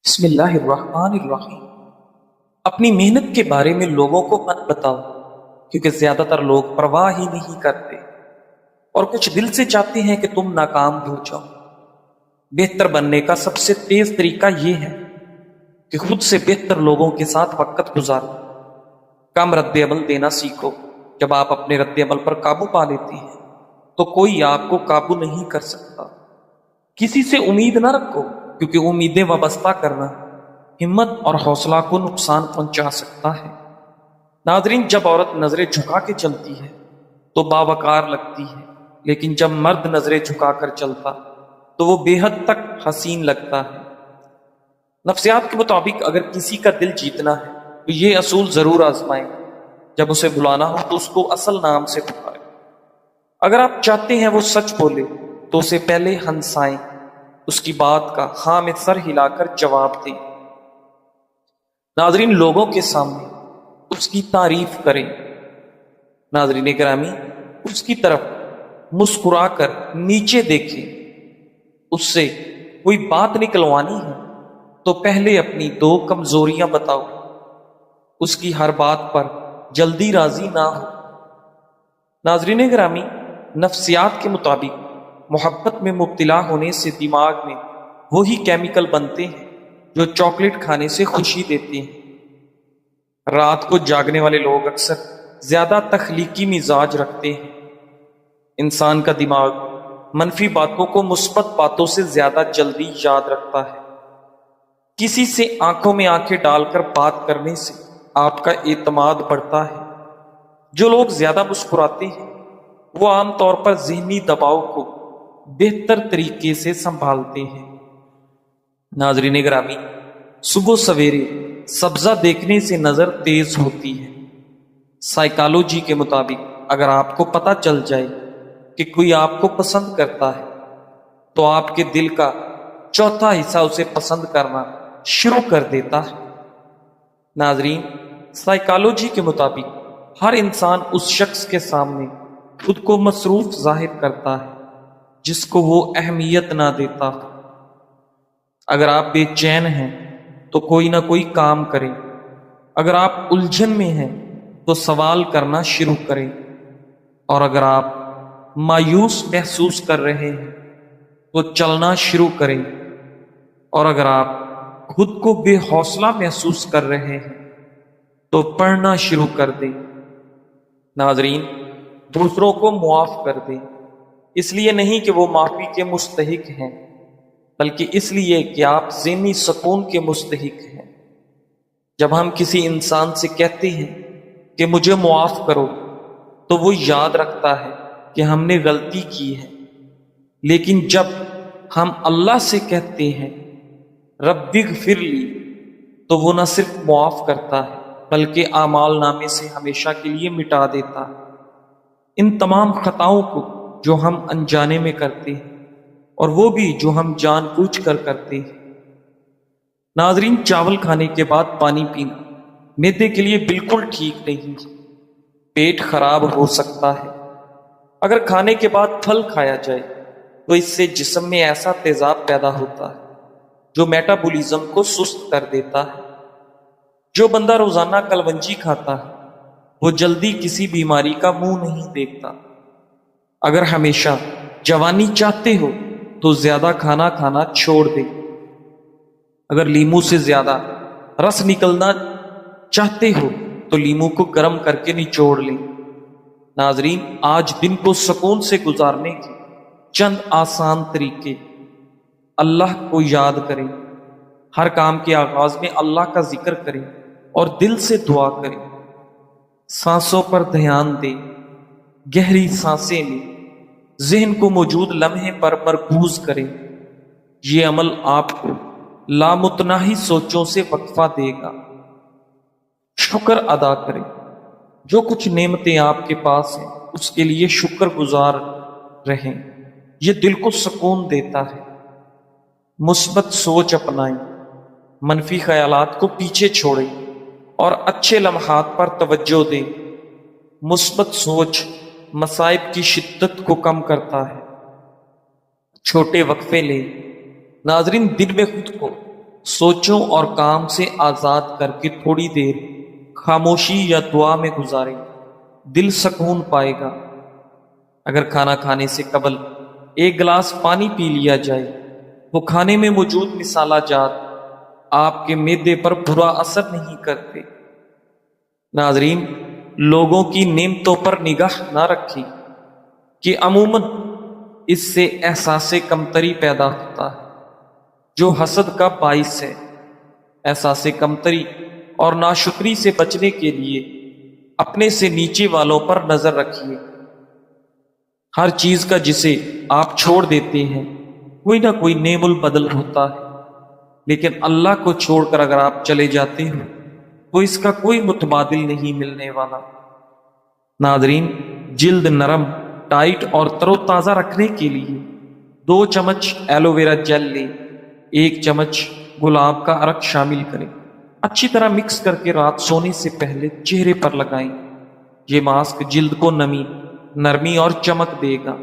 بسم اللہ الرحمن الرحیم۔ اپنی محنت کے بارے میں لوگوں کو مت بتاؤ، کیونکہ زیادہ تر لوگ پرواہ ہی نہیں کرتے اور کچھ دل سے چاہتے ہیں کہ تم ناکام ہو جاؤ۔ بہتر بننے کا سب سے تیز طریقہ یہ ہے کہ خود سے بہتر لوگوں کے ساتھ وقت گزارو۔ کم رد عمل دینا سیکھو۔ جب آپ اپنے رد عمل پر قابو پا لیتے ہیں تو کوئی آپ کو قابو نہیں کر سکتا۔ کسی سے امید نہ رکھو، کیونکہ امیدیں وابستہ کرنا ہمت اور حوصلہ کو نقصان پہنچا سکتا ہے۔ ناظرین، جب عورت نظریں جھکا کے چلتی ہے تو باوقار لگتی ہے، لیکن جب مرد نظریں جھکا کر چلتا تو وہ بے حد تک حسین لگتا ہے۔ نفسیات کے مطابق اگر کسی کا دل جیتنا ہے تو یہ اصول ضرور آزمائیں۔ جب اسے بلانا ہو تو اس کو اصل نام سے پکاریں۔ اگر آپ چاہتے ہیں وہ سچ بولے تو اسے پہلے ہنسائیں، اس کی بات کا ہاں میں سر ہلا کر جواب دیں۔ ناظرین، لوگوں کے سامنے اس کی تعریف کریں۔ ناظرین گرامی، اس کی طرف مسکرا کر نیچے دیکھیں۔ اس سے کوئی بات نکلوانی ہے تو پہلے اپنی دو کمزوریاں بتاؤ۔ اس کی ہر بات پر جلدی راضی نہ ہو۔ ناظرین گرامی، نفسیات کے مطابق محبت میں مبتلا ہونے سے دماغ میں وہی کیمیکل بنتے ہیں جو چاکلیٹ کھانے سے خوشی دیتے ہیں۔ رات کو جاگنے والے لوگ اکثر زیادہ تخلیقی مزاج رکھتے ہیں۔ انسان کا دماغ منفی باتوں کو مثبت باتوں سے زیادہ جلدی یاد رکھتا ہے۔ کسی سے آنکھوں میں آنکھیں ڈال کر بات کرنے سے آپ کا اعتماد بڑھتا ہے۔ جو لوگ زیادہ مسکراتے ہیں وہ عام طور پر ذہنی دباؤ کو بہتر طریقے سے سنبھالتے ہیں۔ ناظرین گرامی، صبح سویرے سبزہ دیکھنے سے نظر تیز ہوتی ہے۔ سائیکالوجی کے مطابق اگر آپ کو پتہ چل جائے کہ کوئی آپ کو پسند کرتا ہے تو آپ کے دل کا چوتھا حصہ اسے پسند کرنا شروع کر دیتا ہے۔ ناظرین، سائیکالوجی کے مطابق ہر انسان اس شخص کے سامنے خود کو مصروف ظاہر کرتا ہے جس کو وہ اہمیت نہ دیتا۔ اگر آپ بے چین ہیں تو کوئی نہ کوئی کام کریں۔ اگر آپ الجھن میں ہیں تو سوال کرنا شروع کریں، اور اگر آپ مایوس محسوس کر رہے ہیں تو چلنا شروع کریں، اور اگر آپ خود کو بے حوصلہ محسوس کر رہے ہیں تو پڑھنا شروع کر دیں۔ ناظرین، دوسروں کو معاف کر دیں، اس لیے نہیں کہ وہ معافی کے مستحق ہیں، بلکہ اس لیے کہ آپ ذہنی سکون کے مستحق ہیں۔ جب ہم کسی انسان سے کہتے ہیں کہ مجھے معاف کرو تو وہ یاد رکھتا ہے کہ ہم نے غلطی کی ہے، لیکن جب ہم اللہ سے کہتے ہیں رب اغفر لی تو وہ نہ صرف معاف کرتا ہے بلکہ اعمال نامے سے ہمیشہ کے لیے مٹا دیتا ہے۔ ان تمام خطاؤں کو جو ہم انجانے میں کرتے ہیں، اور وہ بھی جو ہم جان بوجھ کر کرتے ہیں۔ ناظرین، چاول کھانے کے بعد پانی پینا معدے کے لیے بالکل ٹھیک نہیں۔ پیٹ خراب ہو سکتا ہے۔ اگر کھانے کے بعد پھل کھایا جائے تو اس سے جسم میں ایسا تیزاب پیدا ہوتا ہے جو میٹابولزم کو سست کر دیتا ہے۔ جو بندہ روزانہ کلونجی کھاتا ہے وہ جلدی کسی بیماری کا منہ نہیں دیکھتا۔ اگر ہمیشہ جوانی چاہتے ہو تو زیادہ کھانا کھانا چھوڑ دیں۔ اگر لیمو سے زیادہ رس نکلنا چاہتے ہو تو لیمو کو گرم کر کے نچوڑ لیں۔ ناظرین، آج دن کو سکون سے گزارنے کے چند آسان طریقے۔ اللہ کو یاد کریں۔ ہر کام کے آغاز میں اللہ کا ذکر کریں اور دل سے دعا کریں۔ سانسوں پر دھیان دیں۔ گہری سانسیں لیں۔ ذہن کو موجود لمحے پر مرکوز کریں۔ یہ عمل آپ کو لامتناہی سوچوں سے وقفہ دے گا۔ شکر ادا کریں۔ جو کچھ نعمتیں آپ کے پاس ہیں اس کے لیے شکر گزار رہیں۔ یہ دل کو سکون دیتا ہے۔ مثبت سوچ اپنائیں۔ منفی خیالات کو پیچھے چھوڑیں اور اچھے لمحات پر توجہ دیں۔ مثبت سوچ مصائب کی شدت کو کم کرتا ہے۔ چھوٹے وقفے لیں۔ ناظرین، دن میں خود کو سوچوں اور کام سے آزاد کر کے تھوڑی دیر خاموشی یا دعا میں گزاریں، دل سکون پائے گا۔ اگر کھانا کھانے سے قبل ایک گلاس پانی پی لیا جائے، وہ کھانے میں موجود مصالحہ جات آپ کے معدے پر برا اثر نہیں کرتے۔ ناظرین، لوگوں کی نعمتوں پر نگاہ نہ رکھیں کہ عموماً اس سے احساس کمتری پیدا ہوتا ہے جو حسد کا باعث ہے۔ احساس کمتری اور ناشکری سے بچنے کے لیے اپنے سے نیچے والوں پر نظر رکھیے۔ ہر چیز کا جسے آپ چھوڑ دیتے ہیں کوئی نہ کوئی نعم البدل ہوتا ہے، لیکن اللہ کو چھوڑ کر اگر آپ چلے جاتے ہیں تو اس کا کوئی متبادل نہیں ملنے والا۔ ناظرین، جلد نرم، ٹائٹ اور تر و تازہ رکھنے کے لیے 2 چمچ ایلو ویرا جیل لیں، 1 چمچ گلاب کا عرق شامل کریں، اچھی طرح مکس کر کے رات سونے سے پہلے چہرے پر لگائیں۔ یہ ماسک جلد کو نمی، نرمی اور چمک دے گا،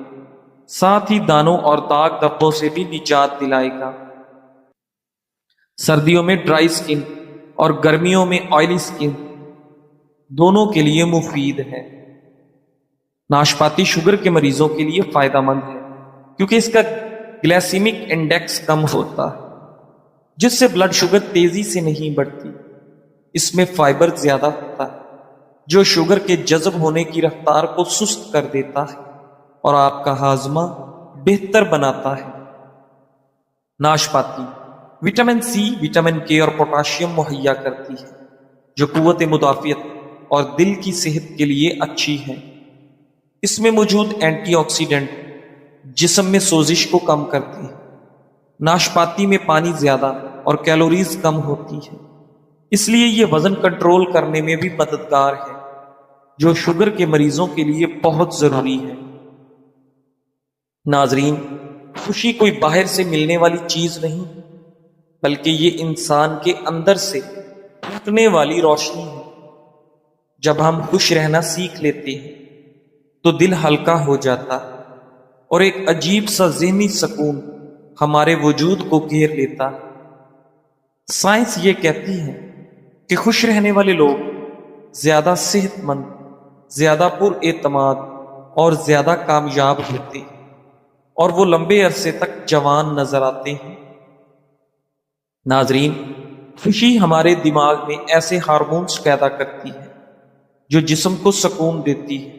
ساتھ ہی دانوں اور داغ دھبوں سے بھی نجات دلائے گا۔ سردیوں میں ڈرائی سکن اور گرمیوں میں آئلی سکن دونوں کے لیے مفید ہے۔ ناشپاتی شوگر کے مریضوں کے لیے فائدہ مند ہے کیونکہ اس کا گلیسیمک انڈیکس کم ہوتا ہے، جس سے بلڈ شوگر تیزی سے نہیں بڑھتی۔ اس میں فائبر زیادہ ہوتا ہے جو شوگر کے جذب ہونے کی رفتار کو سست کر دیتا ہے اور آپ کا ہاضمہ بہتر بناتا ہے۔ ناشپاتی وٹامن سی، وٹامن کے اور پوٹاشیم مہیا کرتی ہے جو قوت مدافعت اور دل کی صحت کے لیے اچھی ہے۔ اس میں موجود اینٹی آکسیڈنٹ جسم میں سوزش کو کم کرتے ہیں۔ ناشپاتی میں پانی زیادہ اور کیلوریز کم ہوتی ہے، اس لیے یہ وزن کنٹرول کرنے میں بھی مددگار ہے، جو شوگر کے مریضوں کے لیے بہت ضروری ہے۔ ناظرین، خوشی کوئی باہر سے ملنے والی چیز نہیں، بلکہ یہ انسان کے اندر سے پھوٹنے والی روشنی ہے۔ جب ہم خوش رہنا سیکھ لیتے ہیں تو دل ہلکا ہو جاتا ہے اور ایک عجیب سا ذہنی سکون ہمارے وجود کو گھیر لیتا ہے۔ سائنس یہ کہتی ہے کہ خوش رہنے والے لوگ زیادہ صحت مند، زیادہ پر اعتماد اور زیادہ کامیاب ہوتے ہیں، اور وہ لمبے عرصے تک جوان نظر آتے ہیں۔ ناظرین، خوشی ہمارے دماغ میں ایسے ہارمونز پیدا کرتی ہے جو جسم کو سکون دیتی ہے،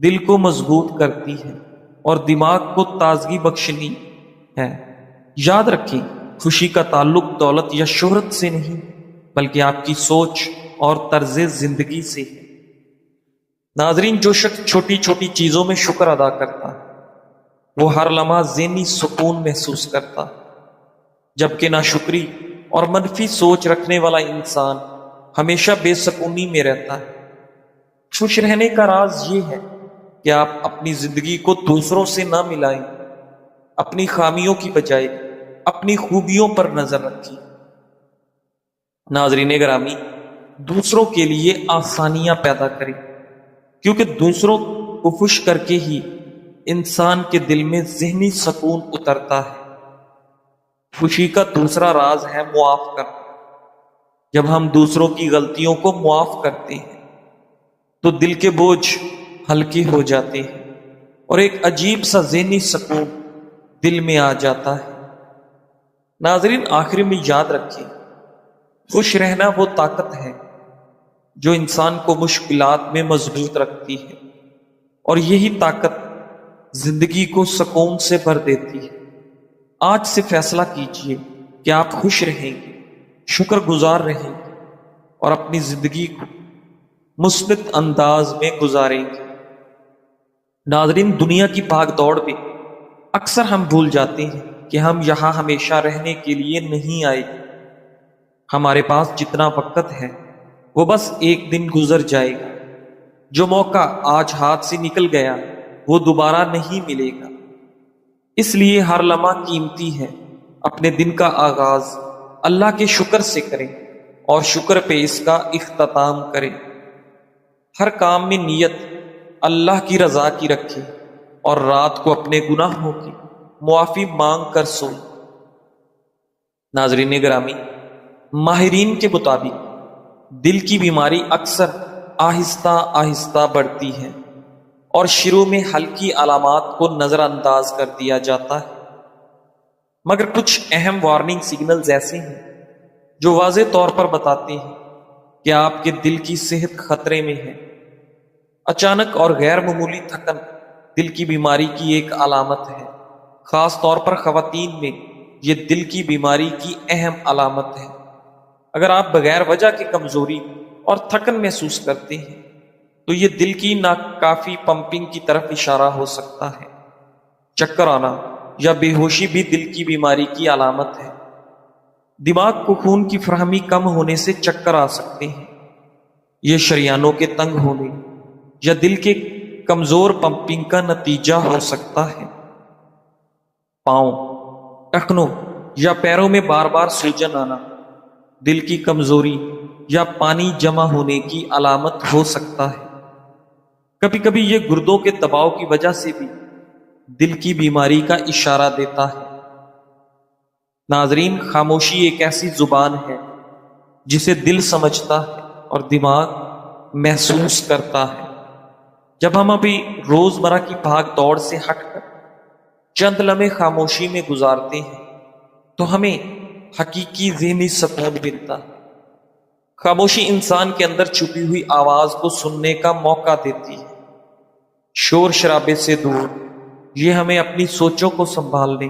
دل کو مضبوط کرتی ہے اور دماغ کو تازگی بخشنی ہے۔ یاد رکھیں، خوشی کا تعلق دولت یا شہرت سے نہیں بلکہ آپ کی سوچ اور طرز زندگی سے ہے۔ ناظرین، جو شخص چھوٹی چھوٹی چیزوں میں شکر ادا کرتا ہے وہ ہر لمحہ ذہنی سکون محسوس کرتا ہے، جبکہ ناشکری اور منفی سوچ رکھنے والا انسان ہمیشہ بے سکونی میں رہتا ہے۔ خوش رہنے کا راز یہ ہے کہ آپ اپنی زندگی کو دوسروں سے نہ ملائیں، اپنی خامیوں کی بجائے اپنی خوبیوں پر نظر رکھیں۔ ناظرین گرامی، دوسروں کے لیے آسانیاں پیدا کریں، کیونکہ دوسروں کو خوش کر کے ہی انسان کے دل میں ذہنی سکون اترتا ہے۔ خوشی کا دوسرا راز ہے معاف کرنا۔ جب ہم دوسروں کی غلطیوں کو معاف کرتے ہیں تو دل کے بوجھ ہلکے ہو جاتے ہیں اور ایک عجیب سا ذہنی سکون دل میں آ جاتا ہے۔ ناظرین، آخر میں یاد رکھیں، خوش رہنا وہ طاقت ہے جو انسان کو مشکلات میں مضبوط رکھتی ہے، اور یہی طاقت زندگی کو سکون سے بھر دیتی ہے۔ آج سے فیصلہ کیجیے کہ آپ خوش رہیں گے، شکر گزار رہیں گے اور اپنی زندگی کو مثبت انداز میں گزاریں گے۔ ناظرین، دنیا کی بھاگ دوڑ میں اکثر ہم بھول جاتے ہیں کہ ہم یہاں ہمیشہ رہنے کے لیے نہیں آئے۔ ہمارے پاس جتنا وقت ہے وہ بس ایک دن گزر جائے گا۔ جو موقع آج ہاتھ سے نکل گیا وہ دوبارہ نہیں ملے گا، اس لیے ہر لمحہ قیمتی ہے۔ اپنے دن کا آغاز اللہ کے شکر سے کریں اور شکر پہ اس کا اختتام کریں۔ ہر کام میں نیت اللہ کی رضا کی رکھیں اور رات کو اپنے گناہوں کی معافی مانگ کر سوئیں۔ ناظرین گرامی، ماہرین کے مطابق دل کی بیماری اکثر آہستہ آہستہ بڑھتی ہے اور شروع میں ہلکی علامات کو نظر انداز کر دیا جاتا ہے، مگر کچھ اہم وارننگ سگنلز ایسے ہیں جو واضح طور پر بتاتے ہیں کہ آپ کے دل کی صحت خطرے میں ہے۔ اچانک اور غیر معمولی تھکن دل کی بیماری کی ایک علامت ہے، خاص طور پر خواتین میں یہ دل کی بیماری کی اہم علامت ہے۔ اگر آپ بغیر وجہ کی کمزوری اور تھکن محسوس کرتے ہیں تو یہ دل کی ناکافی پمپنگ کی طرف اشارہ ہو سکتا ہے۔ چکر آنا یا بے ہوشی بھی دل کی بیماری کی علامت ہے۔ دماغ کو خون کی فراہمی کم ہونے سے چکر آ سکتے ہیں۔ یہ شریانوں کے تنگ ہونے یا دل کے کمزور پمپنگ کا نتیجہ ہو سکتا ہے۔ پاؤں، ٹخنوں یا پیروں میں بار بار سوجن آنا دل کی کمزوری یا پانی جمع ہونے کی علامت ہو سکتا ہے۔ کبھی کبھی یہ گردوں کے دباؤ کی وجہ سے بھی دل کی بیماری کا اشارہ دیتا ہے۔ ناظرین، خاموشی ایک ایسی زبان ہے جسے دل سمجھتا ہے اور دماغ محسوس کرتا ہے۔ جب ہم ابھی روزمرہ کی بھاگ دوڑ سے ہٹ کر چند لمحے خاموشی میں گزارتے ہیں تو ہمیں حقیقی ذہنی سکون ملتا ہے۔ خاموشی انسان کے اندر چھپی ہوئی آواز کو سننے کا موقع دیتی ہے۔ شور شرابے سے دور یہ ہمیں اپنی سوچوں کو سنبھالنے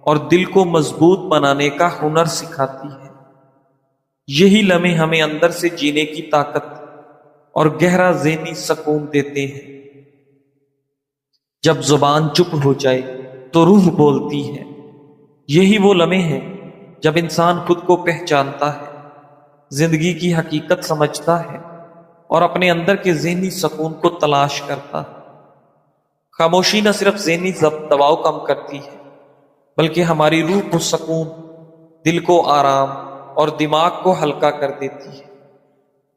اور دل کو مضبوط بنانے کا ہنر سکھاتی ہے۔ یہی لمحے ہمیں اندر سے جینے کی طاقت اور گہرا ذہنی سکون دیتے ہیں۔ جب زبان چپ ہو جائے تو روح بولتی ہے۔ یہی وہ لمحے ہیں جب انسان خود کو پہچانتا ہے، زندگی کی حقیقت سمجھتا ہے اور اپنے اندر کے ذہنی سکون کو تلاش کرتا ہے۔ خاموشی نہ صرف ذہنی دباؤ کم کرتی ہے بلکہ ہماری روح کو سکون، دل کو آرام اور دماغ کو ہلکا کر دیتی ہے۔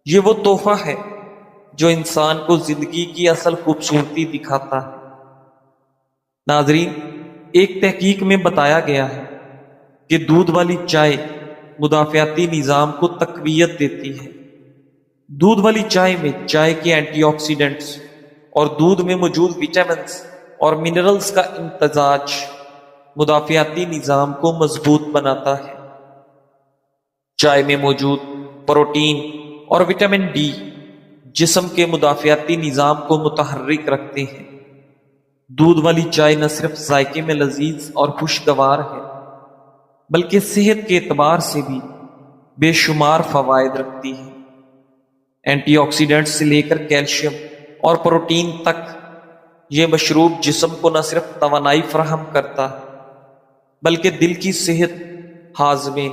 یہ وہ تحفہ ہے جو انسان کو زندگی کی اصل خوبصورتی دکھاتا ہے۔ ناظرین، ایک تحقیق میں بتایا گیا ہے کہ دودھ والی چائے مدافعتی نظام کو تقویت دیتی ہے۔ دودھ والی چائے میں چائے کے اینٹی آکسیڈنٹس اور دودھ میں موجود وٹامنز اور منرلز کا امتزاج مدافعتی نظام کو مضبوط بناتا ہے۔ چائے میں موجود پروٹین اور وٹامن ڈی جسم کے مدافعتی نظام کو متحرک رکھتے ہیں۔ دودھ والی چائے نہ صرف ذائقے میں لذیذ اور خوشگوار ہے بلکہ صحت کے اعتبار سے بھی بے شمار فوائد رکھتی ہے۔ اینٹی آکسیڈنٹ سے لے کر کیلشیم اور پروٹین تک یہ مشروب جسم کو نہ صرف توانائی فراہم کرتا ہے بلکہ دل کی صحت، ہاضمے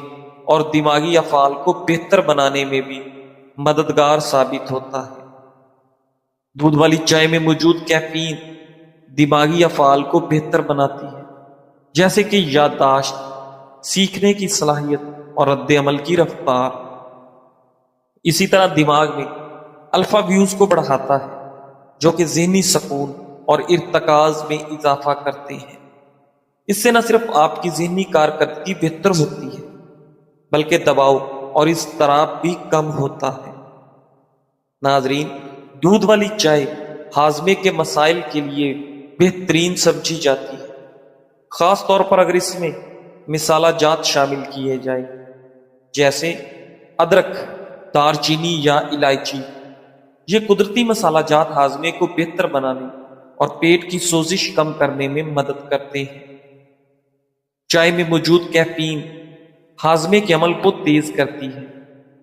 اور دماغی افعال کو بہتر بنانے میں بھی مددگار ثابت ہوتا ہے۔ دودھ والی چائے میں موجود کیفین دماغی افعال کو بہتر بناتی ہے، جیسے کہ یادداشت، سیکھنے کی صلاحیت اور رد عمل کی رفتار۔ اسی طرح دماغ میں الفا ویوز کو بڑھاتا ہے جو کہ ذہنی سکون اور ارتکاز میں اضافہ کرتے ہیں۔ اس سے نہ صرف آپ کی ذہنی کارکردگی بہتر ہوتی ہے بلکہ دباؤ اور اضطراب بھی کم ہوتا ہے۔ ناظرین، دودھ والی چائے ہاضمے کے مسائل کے لیے بہترین سمجھی جاتی ہے، خاص طور پر اگر اس میں مصالحہ جات شامل کیے جائیں جیسے ادرک، دار چینی یا الائچی۔ یہ قدرتی مصالحہ جات ہاضمے کو بہتر بنانے اور پیٹ کی سوزش کم کرنے میں مدد کرتے ہیں۔ چائے میں موجود کیفین ہاضمے کے عمل کو تیز کرتی ہے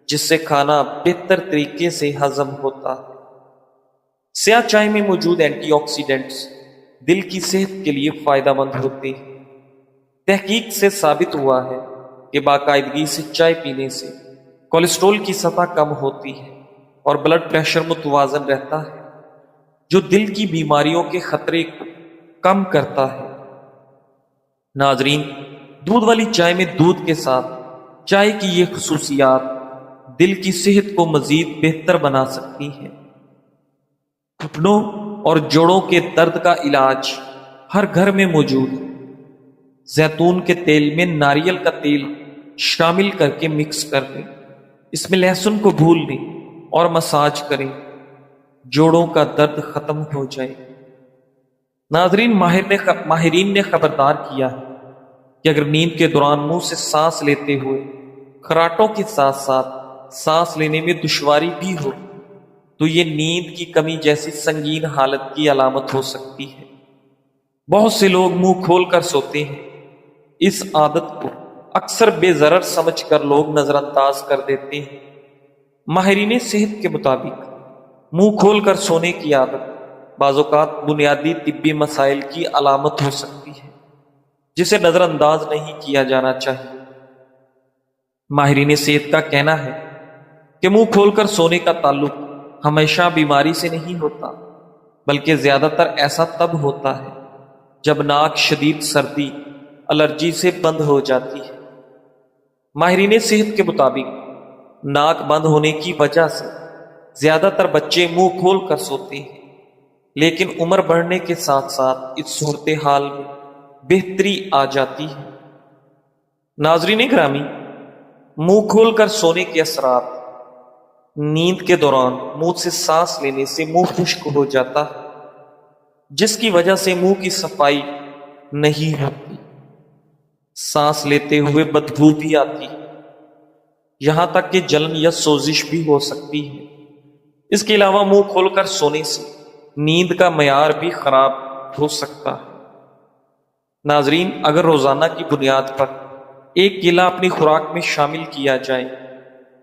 جس سے کھانا بہتر طریقے سے ہضم ہوتا ہے۔ سیاہ چائے میں موجود اینٹی آکسیڈنٹس دل کی صحت کے لیے فائدہ مند ہوتے ہیں۔ تحقیق سے ثابت ہوا ہے کہ باقاعدگی سے چائے پینے سے کولیسٹرول کی سطح کم ہوتی ہے اور بلڈ پریشر متوازن رہتا ہے، جو دل کی بیماریوں کے خطرے کو کم کرتا ہے۔ ناظرین، دودھ والی چائے میں دودھ کے ساتھ چائے کی یہ خصوصیات دل کی صحت کو مزید بہتر بنا سکتی ہیں۔ گھٹنوں اور جوڑوں کے درد کا علاج ہر گھر میں موجود ہے۔ زیتون کے تیل میں ناریل کا تیل شامل کر کے مکس کر لیں۔ اس میں لہسن کو بھون لیں اور مساج کریں، جوڑوں کا درد ختم ہو جائے۔ ناظرین، ماہرین نے خبردار کیا ہے کہ اگر نیند کے دوران منہ سے سانس لیتے ہوئے خراٹوں کے ساتھ ساتھ سانس لینے میں دشواری بھی ہو تو یہ نیند کی کمی جیسی سنگین حالت کی علامت ہو سکتی ہے۔ بہت سے لوگ منہ کھول کر سوتے ہیں۔ اس عادت کو اکثر بے ضرر سمجھ کر لوگ نظر انداز کر دیتے ہیں۔ ماہرین صحت کے مطابق منہ کھول کر سونے کی عادت بعض اوقات بنیادی طبی مسائل کی علامت ہو سکتی ہے، جسے نظر انداز نہیں کیا جانا چاہیے۔ ماہرین صحت کا کہنا ہے کہ منہ کھول کر سونے کا تعلق ہمیشہ بیماری سے نہیں ہوتا، بلکہ زیادہ تر ایسا تب ہوتا ہے جب ناک شدید سردی، الرجی سے بند ہو جاتی ہے۔ ماہرین صحت کے مطابق ناک بند ہونے کی وجہ سے زیادہ تر بچے منہ کھول کر سوتے ہیں، لیکن عمر بڑھنے کے ساتھ ساتھ اس صورتحال میں بہتری آ جاتی ہے۔ ناظرین گرامی، منہ کھول کر سونے کے اثرات: نیند کے دوران منہ سے سانس لینے سے منہ خشک ہو جاتا ہے، جس کی وجہ سے منہ کی صفائی نہیں ہوتی۔ سانس لیتے ہوئے بدبو بھی آتی ہے، یہاں تک کہ جلن یا سوزش بھی ہو سکتی ہے۔ اس کے علاوہ منہ کھول کر سونے سے نیند کا معیار بھی خراب ہو سکتا ہے۔ ناظرین، اگر روزانہ کی بنیاد پر ایک کیلا اپنی خوراک میں شامل کیا جائے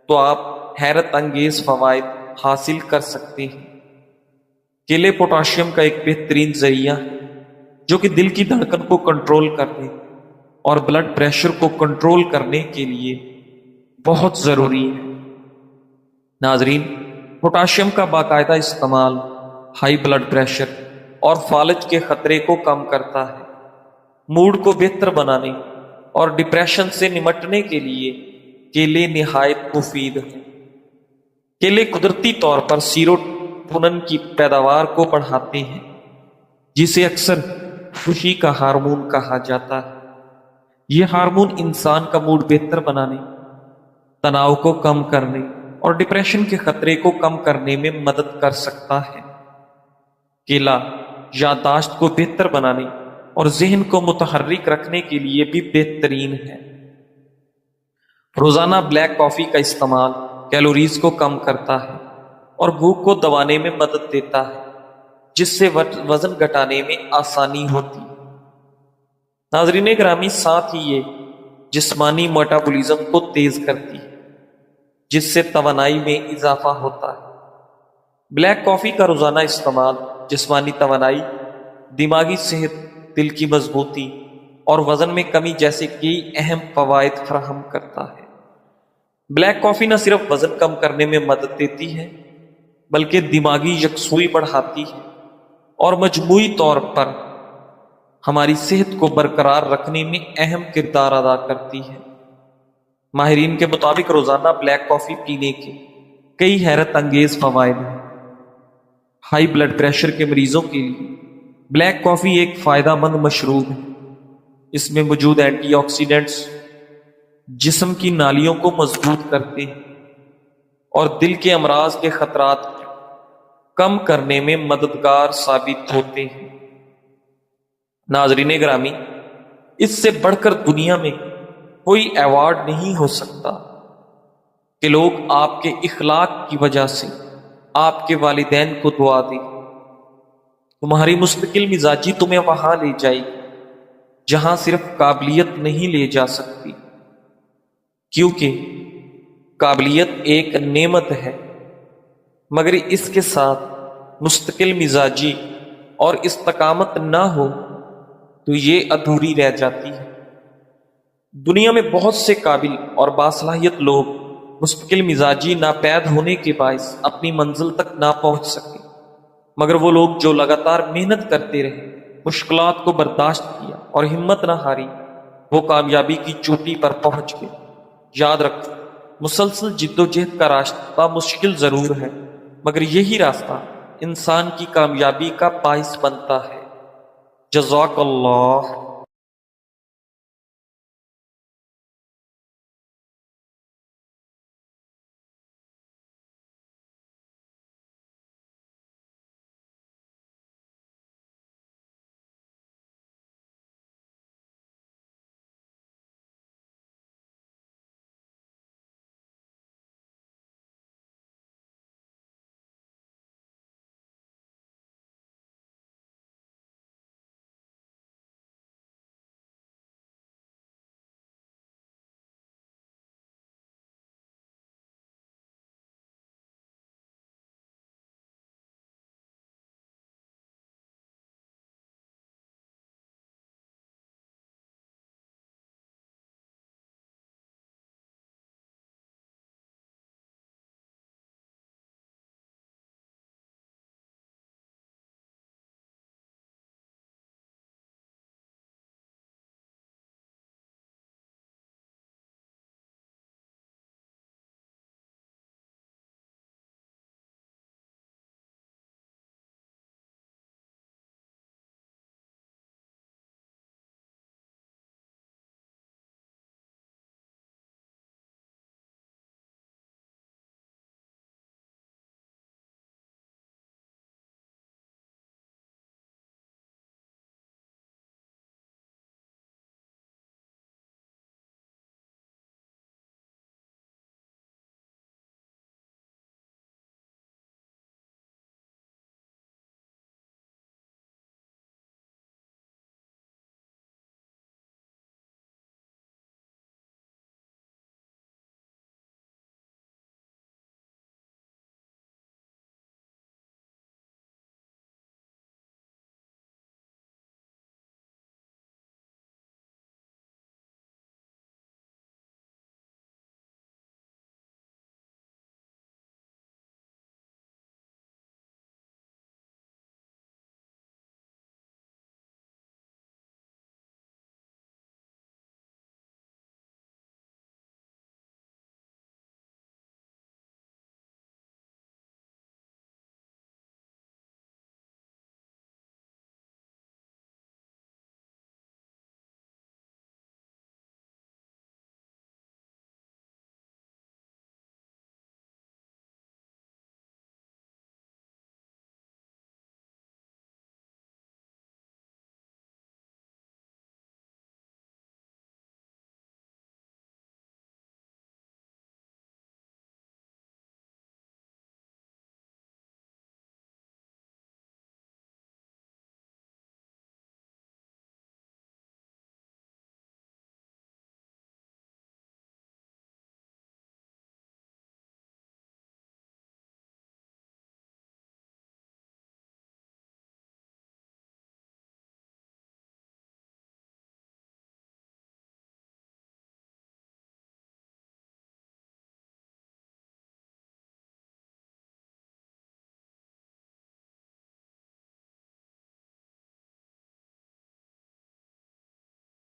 تو آپ حیرت انگیز فوائد حاصل کر سکتے ہیں۔ کیلے پوٹاشیم کا ایک بہترین ذریعہ ہے جو کہ دل کی دھڑکن کو کنٹرول کرنے اور بلڈ پریشر کو کنٹرول کرنے کے لیے بہت ضروری ہے۔ ناظرین، پوٹاشیم کا باقاعدہ استعمال ہائی بلڈ پریشر اور فالج کے خطرے کو کم کرتا ہے، موڈ کو بہتر بنانے اور ڈپریشن سے نمٹنے کے لیے کیلے نہایت مفید ہیں۔ کیلے قدرتی طور پر سیروٹونن کی پیداوار کو بڑھاتے ہیں، جسے اکثر خوشی کا ہارمون کہا جاتا ہے۔ یہ ہارمون انسان کا موڈ بہتر بنانے، تناؤ کو کم کرنے اور ڈپریشن کے خطرے کو کم کرنے میں مدد کر سکتا ہے۔ کیلا یادداشت کو بہتر بنانے اور ذہن کو متحرک رکھنے کے لیے بھی بہترین ہے۔ روزانہ بلیک کافی کا استعمال کیلوریز کو کم کرتا ہے اور بھوک کو دبانے میں مدد دیتا ہے، جس سے وزن گھٹانے میں آسانی ہوتی ہے۔ ناظرین گرامی، ساتھ ہی یہ جسمانی میٹابولزم کو تیز کرتی ہے، جس سے توانائی میں اضافہ ہوتا ہے۔ بلیک کافی کا روزانہ استعمال جسمانی توانائی، دماغی صحت، دل کی مضبوطی اور وزن میں کمی جیسے کئی اہم فوائد فراہم کرتا ہے۔ بلیک کافی نہ صرف وزن کم کرنے میں مدد دیتی ہے، بلکہ دماغی یکسوئی بڑھاتی ہے اور مجموعی طور پر ہماری صحت کو برقرار رکھنے میں اہم کردار ادا کرتی ہے۔ ماہرین کے مطابق روزانہ بلیک کافی پینے کے کئی حیرت انگیز فوائد ہیں۔ ہائی بلڈ پریشر کے مریضوں کے لیے بلیک کافی ایک فائدہ مند مشروب ہے۔ اس میں موجود اینٹی آکسیڈنٹس جسم کی نالیوں کو مضبوط کرتے ہیں اور دل کے امراض کے خطرات کم کرنے میں مددگار ثابت ہوتے ہیں۔ ناظرین گرامی، اس سے بڑھ کر دنیا میں کوئی ایوارڈ نہیں ہو سکتا کہ لوگ آپ کے اخلاق کی وجہ سے آپ کے والدین کو دعا دیں۔ تمہاری مستقل مزاجی تمہیں وہاں لے جائے گی جہاں صرف قابلیت نہیں لے جا سکتی، کیونکہ قابلیت ایک نعمت ہے، مگر اس کے ساتھ مستقل مزاجی اور استقامت نہ ہو تو یہ ادھوری رہ جاتی ہے۔ دنیا میں بہت سے قابل اور باصلاحیت لوگ مستقل مزاجی ناپید ہونے کے باعث اپنی منزل تک نہ پہنچ سکے، مگر وہ لوگ جو لگاتار محنت کرتے رہے، مشکلات کو برداشت کیا اور ہمت نہ ہاری، وہ کامیابی کی چوٹی پر پہنچ گئے۔ یاد رکھو، مسلسل جد و جہد کا راستہ مشکل ضرور ہے، مگر یہی راستہ انسان کی کامیابی کا باعث بنتا ہے۔ جزاک اللہ۔